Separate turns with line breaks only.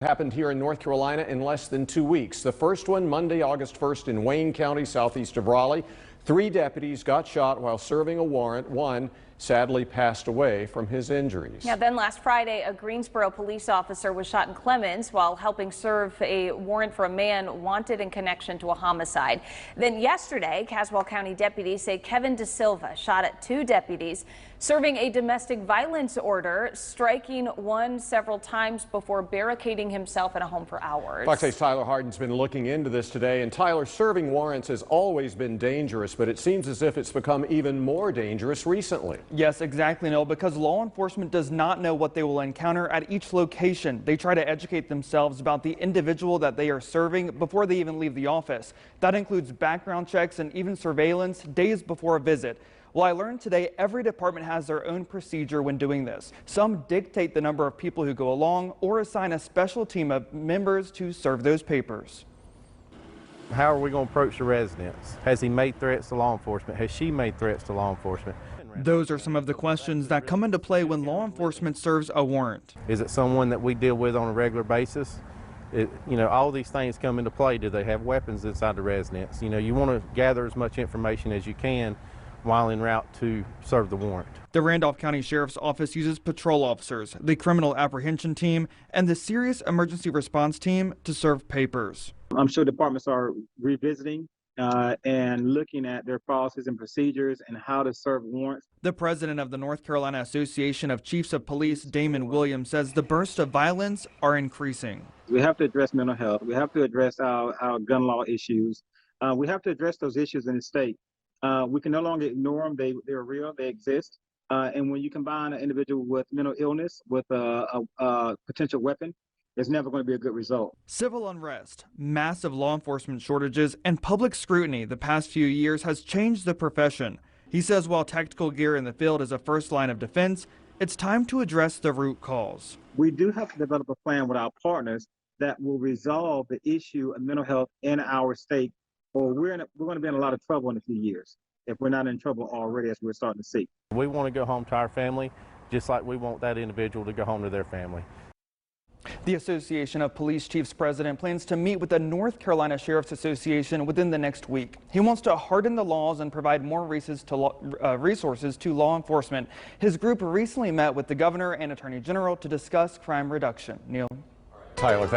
Happened here in North Carolina in less than 2 weeks. The first one Monday, August 1st in Wayne County, southeast of Raleigh. 3 deputies got shot while serving a warrant. One sadly passed away from his injuries.
Yeah, then last Friday, a Greensboro police officer was shot in Clemens while helping serve a warrant for a man wanted in connection to a homicide. Then yesterday, Caswell County deputies say Kevin De Silva shot at 2 deputies serving a domestic violence order, striking one several times before barricading himself in a home for hours.
Fox 8's Tyler Hardin's been looking into this today, and Tyler, serving warrants has always been dangerous, but it seems as if it's become even more dangerous recently.
Yes, exactly, Noel, because law enforcement does not know what they will encounter at each location. They try to educate themselves about the individual that they are serving before they even leave the office. That includes background checks and even surveillance days before a visit. Well, I learned today every department has their own procedure when doing this. Some dictate the number of people who go along or assign a special team of members to serve those papers.
How are we going to approach the residents? Has he made threats to law enforcement? Has she made threats to law enforcement?
Those are some of the questions that come into play when law enforcement serves a warrant.
Is it someone that we deal with on a regular basis? All these things come into play. Do they have weapons inside the residence? You want to gather as much information as you can while en route to serve the warrant.
The Randolph County Sheriff's Office uses patrol officers, the criminal apprehension team, and the serious emergency response team to serve papers.
I'm sure departments are revisiting and looking at their policies and procedures and how to serve warrants.
The president of the North Carolina Association of Chiefs of Police, Damon Williams, says the bursts of violence are increasing.
We have to address mental health. We have to address our gun law issues. We have to address those issues in the state. We can no longer ignore them. They're real. They exist. And when you combine an individual with mental illness with a potential weapon, it's never going to be a good result.
Civil unrest, massive law enforcement shortages, and public scrutiny the past few years has changed the profession. He says while tactical gear in the field is a first line of defense, it's time to address the root cause.
We do have to develop a plan with our partners that will resolve the issue of mental health in our state, or we're going to be in a lot of trouble in a few years if we're not in trouble already, as we're starting to see.
We want to go home to our family just like we want that individual to go home to their family.
The Association of Police Chiefs president plans to meet with the North Carolina Sheriff's Association within the next week. He wants to harden the laws and provide more resources to law enforcement. His group recently met with the governor and attorney general to discuss crime reduction. Neil.
Tyler,